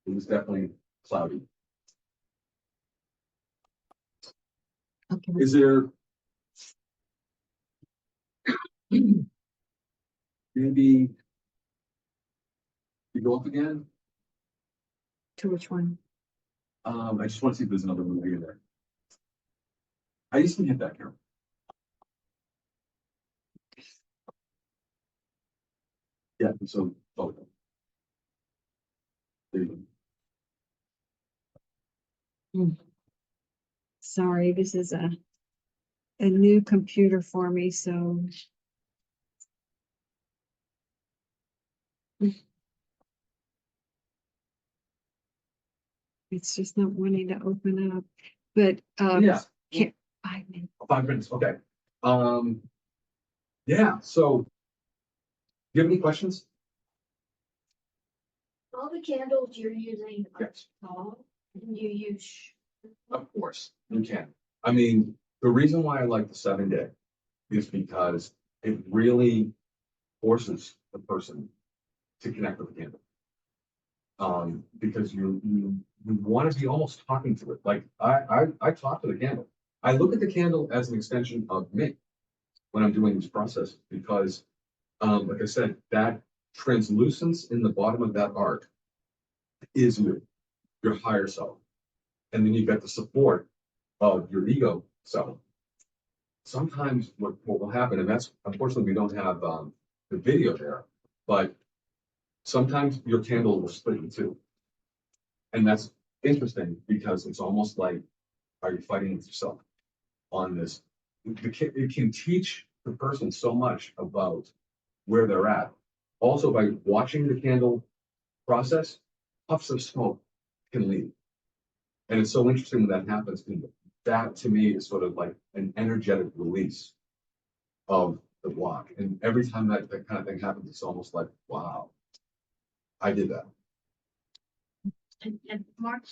definitely cloudy. Okay. Is there maybe you go up again? To which one? I just want to see if there's another movie in there. I used to hit that camera. Yeah, so both. There you go. Sorry, this is a new computer for me, so. It's just not wanting to open up, but, Yeah. can't, 5 minutes. 5 minutes, okay. Yeah, so do you have any questions? All the candles you're using are Yes, tall, and you use. of course, you can. I mean, the reason why I like the 7-day is because it really forces the person to connect with the candle. Because you want to be almost talking to it. Like I talk to the candle. I look at the candle as an extension of me when I'm doing this process because, like I said, that translucence in the bottom of that arc is your higher self, and then you get the support of your ego self. Sometimes what will happen, and that's unfortunately we don't have the video there, but sometimes your candle will split in two. And that's interesting because it's almost like, are you fighting with yourself on this? It can teach the person so much about where they're at. Also, by watching the candle process, puffs of smoke can leave. And it's so interesting when that happens. And that to me is sort of like an energetic release of the block. And every time that kind of thing happens, it's almost like, wow, I did that. And Mark,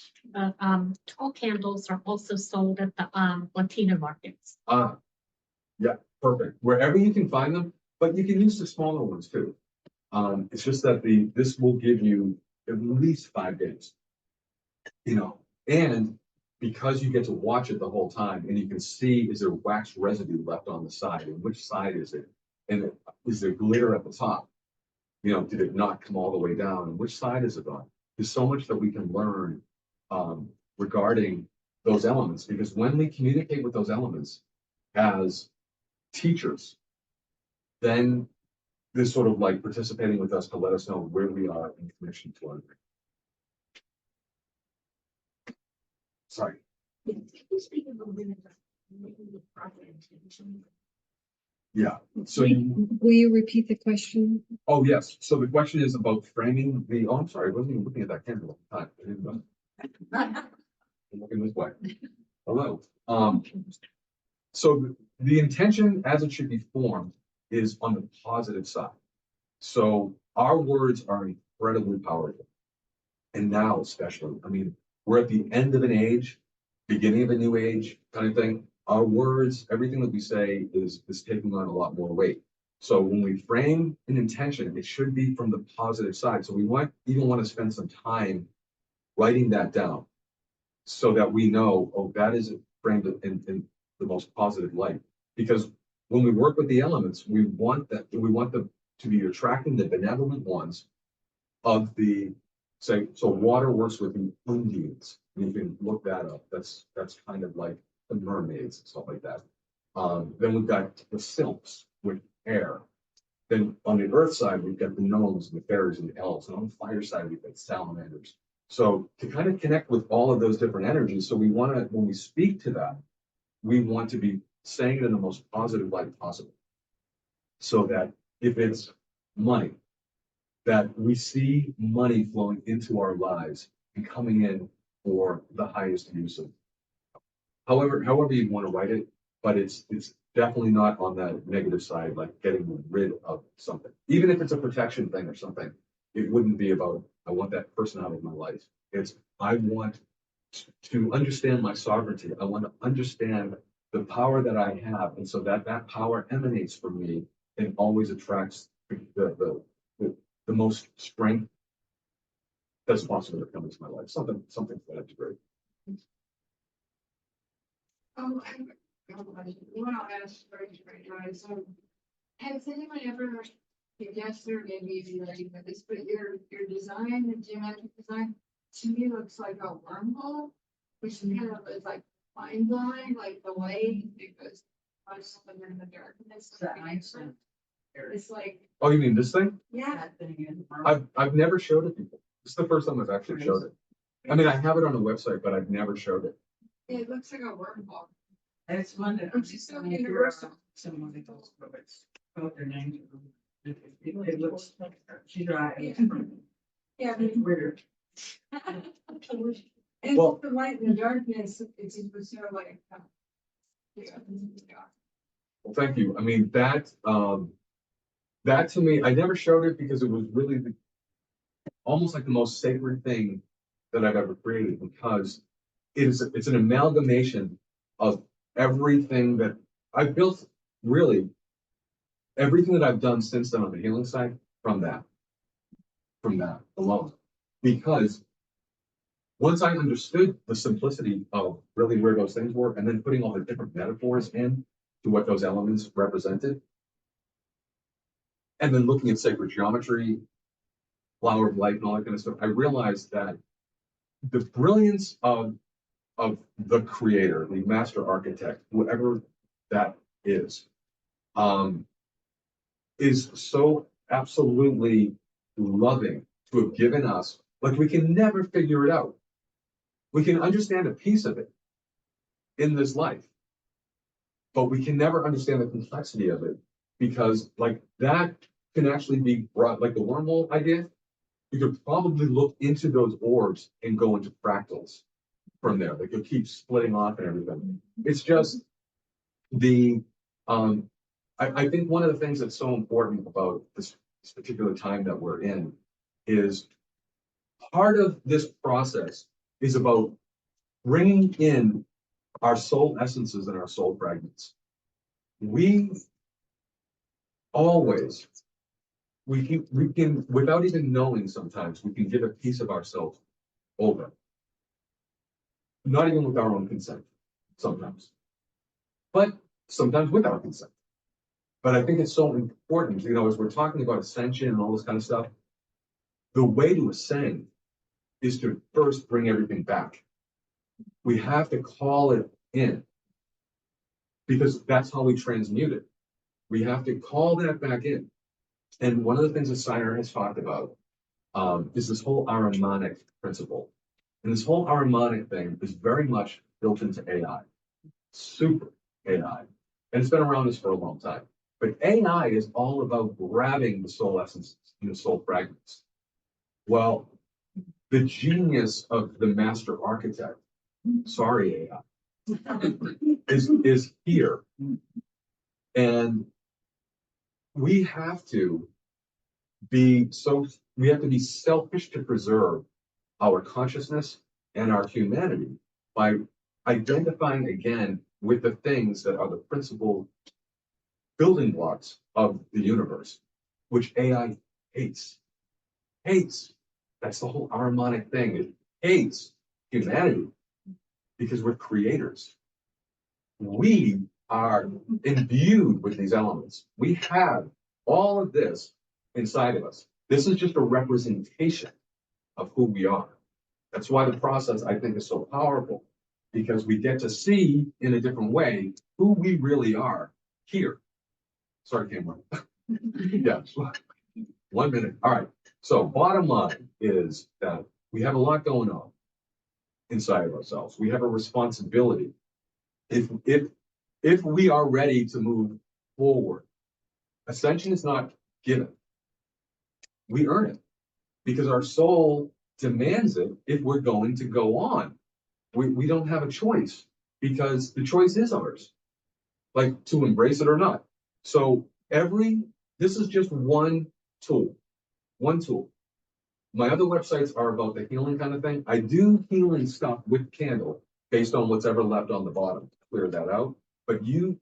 tall candles are also sold at the Latina markets. Yeah, perfect. Wherever you can find them, but you can use the smaller ones too. It's just that this will give you at least 5 days, and because you get to watch it the whole time and you can see, is there wax residue left on the side, and which side is it? And is there glitter at the top? You know, did it not come all the way down? And which side is it on? There's so much that we can learn regarding those elements, because when we communicate with those elements as teachers, then they're sort of like participating with us to let us know where we are in connection to our dream. Sorry. Can you speak a little bit about making the proper intention? Yeah. So you, Will you repeat the question? oh yes. So the question is about framing the. Oh, I'm sorry. I wasn't even looking at that candle at the time. I didn't know. I'm looking this way. Hello. So the intention as it should be formed is on the positive side. So our words are incredibly powerful. And now especially, I mean, we're at the end of an age, beginning of a new age kind of thing. Our words, everything that we say is taking on a lot more weight. So when we frame an intention, it should be from the positive side. So we even want to spend some time writing that down so that we know, oh, that is framed in the most positive light. Because when we work with the elements, we want them to be attracting the benevolent ones of the, say, so water works with the Indians. And you can look that up. That's kind of like the mermaids and stuff like that. Then we've got the sylphs with air. Then on the earth side, we've got the gnomes and the fairies and the elves. And on the fire side, we've got salamanders. So to kind of connect with all of those different energies, so we want to, when we speak to that, we want to be saying it in the most positive light possible. So that if it's money, that we see money flowing into our lives and coming in for the highest use of. However you want to write it, but it's definitely not on that negative side, like getting rid of something. Even if it's a protection thing or something, it wouldn't be about, I want that person out of my life. It's, I want to understand my sovereignty. I want to understand the power that I have. And so that power emanates from me and always attracts the most strength that's possible to come into my life. Something to that degree. I have a question. One I'll ask right now. So, has anyone ever suggested, or maybe if you're ready for this, but your design, the geometric design, to me looks like a wormhole, which kind of is like mind blowing, like the way it goes on something in the darkness. It's like, Oh, you mean this thing? yeah. I've never showed it before. This is the first time I've actually showed it. I mean, I have it on the website, but I've never showed it. It looks like a wormhole. It's one that. Which is so universal. Someone that goes, but it's called their name. It looks, she drives. Yeah. It's weird. And Well- the light in the darkness, it's sort of like. Yeah. Well, thank you. I mean, that to me, I never showed it because it was really almost like the most sacred thing that I've ever created, because it's an amalgamation of everything that I've built, really everything that I've done since then on the healing side from that alone. Because once I understood the simplicity of really where those things were, and then putting all the different metaphors in to what those elements represented, and then looking at sacred geometry, flower of life and all that kind of stuff, I realized that the brilliance of the creator, the master architect, whoever that is so absolutely loving to have given us, like, we can never figure it out. We can understand a piece of it in this life, but we can never understand the complexity of it, because like that can actually be brought, like the wormhole idea. You could probably look into those orbs and go into fractals from there. They could keep splitting off and everything. It's just the, I think one of the things that's so important about this particular time that we're in is part of this process is about bringing in our soul essences and our soul fragments. We always, we can, without even knowing sometimes, we can give a piece of ourselves over. not even with our own consent, sometimes. But sometimes with our consent. But I think it's so important, as we're talking about ascension and all this kind of stuff, the way to ascend is to first bring everything back. We have to call it in, because that's how we transmute it. We have to call that back in. And one of the things that Steiner has talked about is this whole harmonic principle. And this whole harmonic thing is very much built into AI, super AI. And it's been around us for a long time. But AI is all about grabbing the soul essence and the soul fragments. Well, the genius of the master architect, sorry AI, is here. And we have to be selfish to preserve our consciousness and our humanity by identifying again with the things that are the principal building blocks of the universe, which AI hates. Hates. That's the whole harmonic thing. It hates humanity because we're creators. We are imbued with these elements. We have all of this inside of us. This is just a representation of who we are. That's why the process, I think, is so powerful, because we get to see in a different way who we really are here. Sorry, camera. Yeah, 1 minute. All right. So bottom line is that we have a lot going on inside of ourselves. We have a responsibility. If we are ready to move forward, ascension is not given. We earn it because our soul demands it if we're going to go on. We don't have a choice because the choice is ours, like to embrace it or not. So this is just one tool. My other websites are about the healing kind of thing. I do healing stuff with candle based on what's ever left on the bottom to clear that out. But you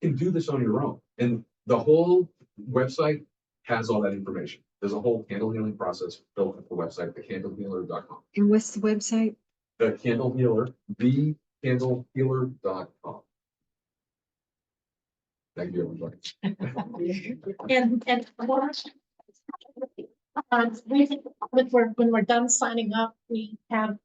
can do this on your own. And the whole website has all that information. There's a whole candle healing process built into the website, thecandlehealer.com. And what's the website? The Candle Healer, thecandlehealer.com. Thank you, everybody. And when we're done signing up, we have